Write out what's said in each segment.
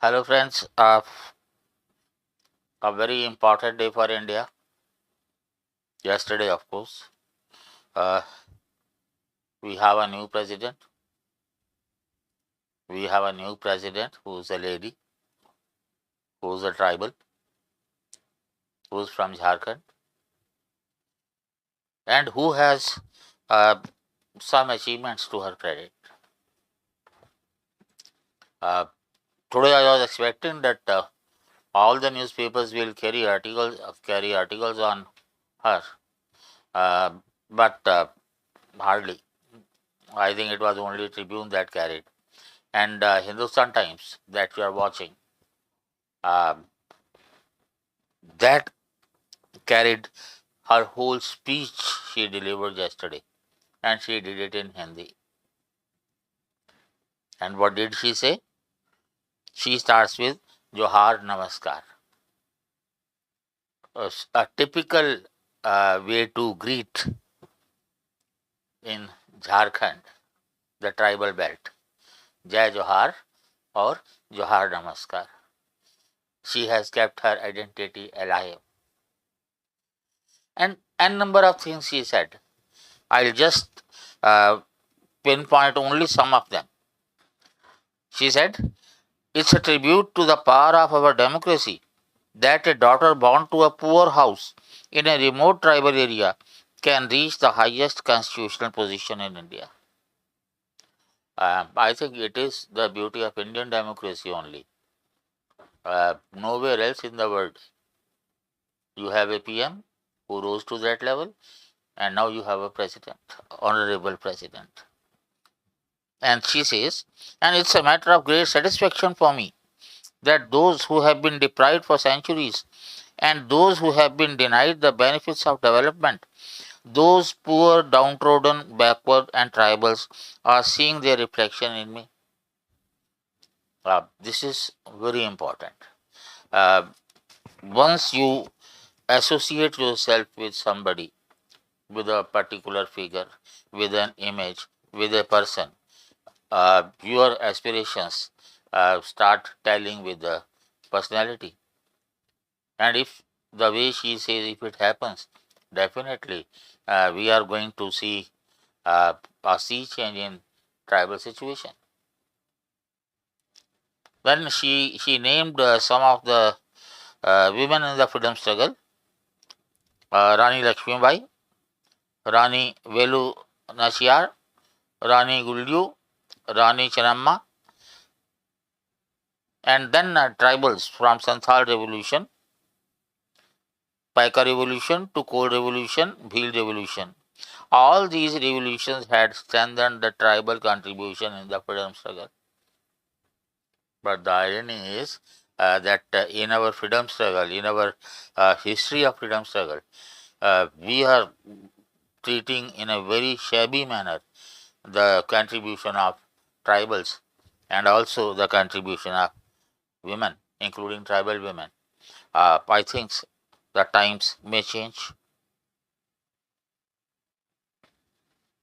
Hello friends, a very important day for India. Yesterday, of course, uh, we have a new president. We have a new president who's a lady, who's a tribal, who's from Jharkhand, and who has uh, some achievements to her credit. Uh, Today, I was expecting that all the newspapers will carry articles on her, uh, but hardly. I think it was only Tribune that carried, and Hindustan Times that you are watching. Um, that carried her whole speech she delivered yesterday, and she did it in Hindi. And what did she say? She starts with Johar Namaskar, a typical way to greet in Jharkhand, the tribal belt. Jai Johar or Johar Namaskar. She has kept her identity alive. And n number of things she said. I'll just uh, pinpoint only some of them. She said, "It's a tribute to the power of our democracy that a daughter born to a poor house in a remote tribal area can reach the highest constitutional position in India." I think it is the beauty of Indian democracy only. Nowhere else in the world. You have a PM who rose to that level, and now you have a president, honorable president. And she says, and it's a matter of great satisfaction for me that those who have been deprived for centuries and those who have been denied the benefits of development, those poor, downtrodden, backward, and tribals are seeing their reflection in me. This is very important. Uh, Once you associate yourself with somebody, with a particular figure, with an image, with a person, your aspirations start telling with the personality. And if the way she says, if it happens, definitely we are going to see a sea change in tribal situation. Then she named some of the women in the freedom struggle: Rani Lakshmibai, Rani Velu Nachiyar, Rani Gulju, Rani Chanamma, and then tribals from Santhal Revolution, Paika Revolution to Coal Revolution, Bhil Revolution. All these revolutions had strengthened the tribal contribution in the freedom struggle. But the irony is that in our freedom struggle, in our history of freedom struggle, we are treating in a very shabby manner the contribution of tribals and also the contribution of women, including tribal women. I think the times may change.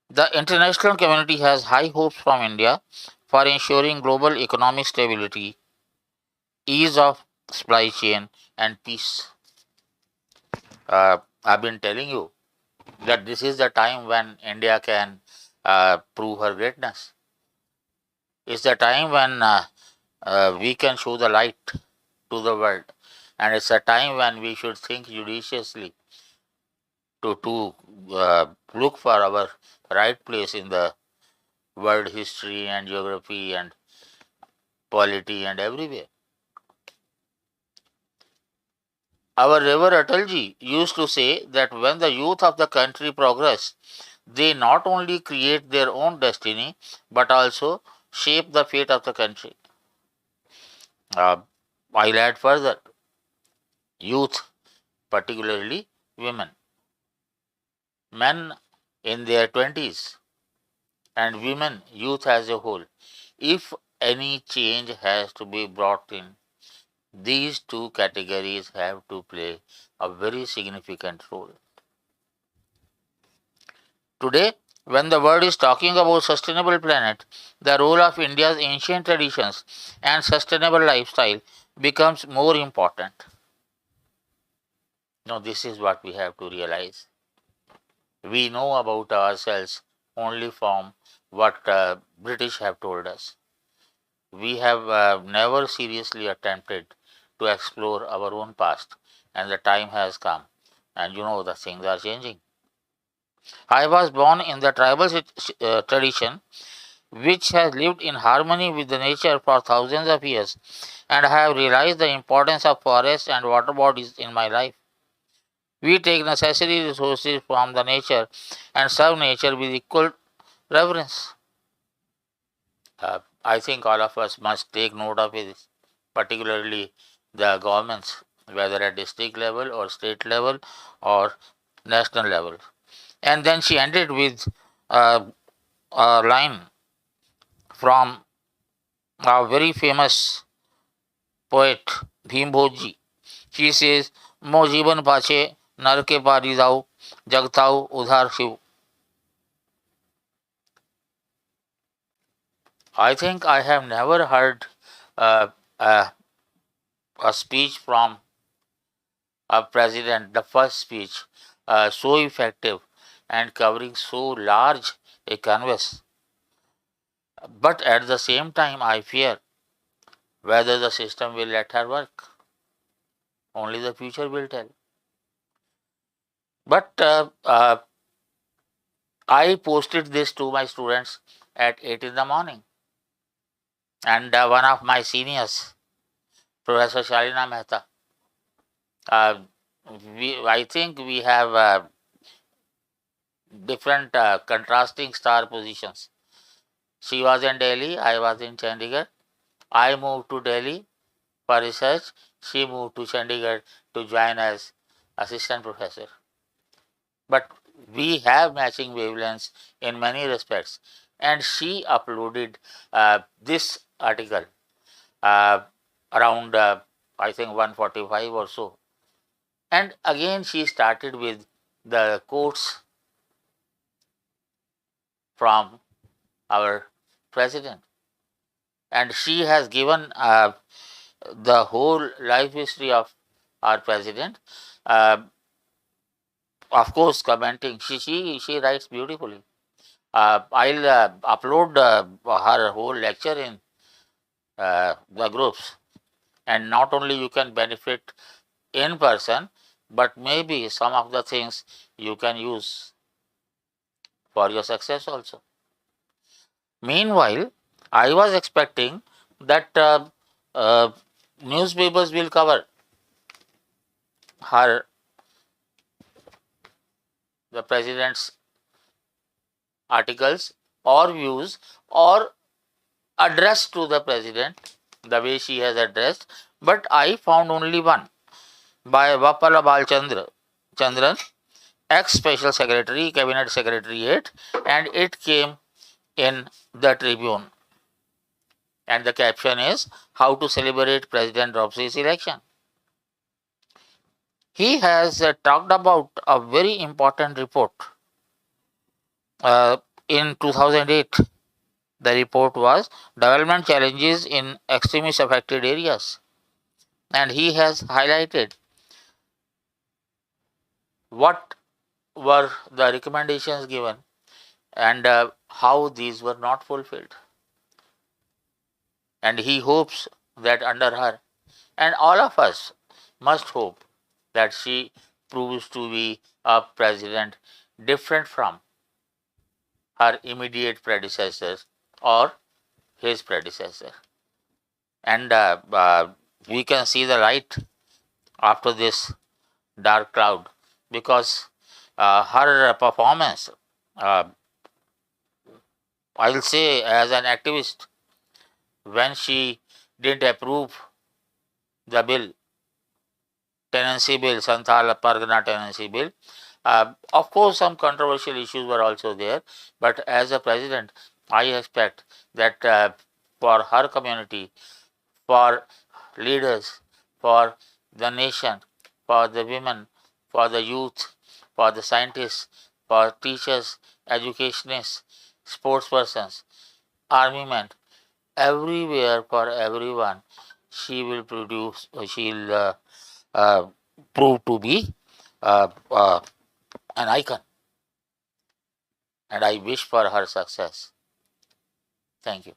The international community has high hopes from India for ensuring global economic stability, ease of supply chain, and peace. I've been telling you that this is the time when India can prove her greatness. It's the time when we can show the light to the world, and it's a time when we should think judiciously to look for our right place in the world history and geography and polity and everywhere. Our Rever Atalji used to say that when the youth of the country progress, they not only create their own destiny but also shape the fate of the country. I'll add further: youth, particularly women, men in their 20s, and women, youth as a whole. If any change has to be brought in, these two categories have to play a very significant role. Today, when the world is talking about sustainable planet, the role of India's ancient traditions and sustainable lifestyle becomes more important. Now, this is what we have to realize. We know about ourselves only from what British have told us. We have never seriously attempted to explore our own past, and the time has come. And the things are changing. I was born in the tribal tradition which has lived in harmony with the nature for thousands of years, and I have realized the importance of forests and water bodies in my life. We take necessary resources from the nature and serve nature with equal reverence. I think all of us must take note of it, particularly the governments, whether at district level or state level or national level. And then she ended with a line from a very famous poet Bhim Bhojji. She says, "Mo जीवन पाछे नर के पारी जाऊ जगताऊ उधार Shiv." I think I have never heard uh, uh, a speech from a president, the first speech, so effective and covering so large a canvas. But at the same time, I fear whether the system will let her work. Only the future will tell. But I posted this to my students at 8 in the morning. And one of my seniors, Professor Shalina Mehta, I think we have different contrasting star positions. She was in Delhi, I was in Chandigarh. I moved to Delhi for research. She moved to Chandigarh to join as assistant professor. But we have matching wavelengths in many respects. And she uploaded this article around, I think, 145 or so. And again, she started with the quotes from our president. And she has given the whole life history of our president. Of course, commenting, she writes beautifully. I'll upload her whole lecture in the groups, and not only you can benefit in person, but maybe some of the things you can use for your success also. Meanwhile, I was expecting that uh, newspapers will cover her, the president's articles or views or address to the president the way she has addressed, but I found only one by Vapala Chandran, ex Special Secretary, Cabinet Secretariat, and it came in the Tribune. And the caption is, "How to Celebrate President Dropsy's Election." He has talked about a very important report in 2008. The report was Development Challenges in Extremist Affected Areas. And he has highlighted what were the recommendations given and how these were not fulfilled. And he hopes that under her, and all of us must hope that she proves to be a president different from her immediate predecessors or his predecessor. And we can see the light after this dark cloud, because her performance, I'll say as an activist, when she didn't approve the bill, tenancy bill, Santhal Pargana tenancy bill, of course some controversial issues were also there, but as a president, I expect that for her community, for leaders, for the nation, for the women, for the youth, for the scientists, for teachers, educationists, sports persons, army men, everywhere for everyone, she will prove to be an icon. And I wish for her success. Thank you.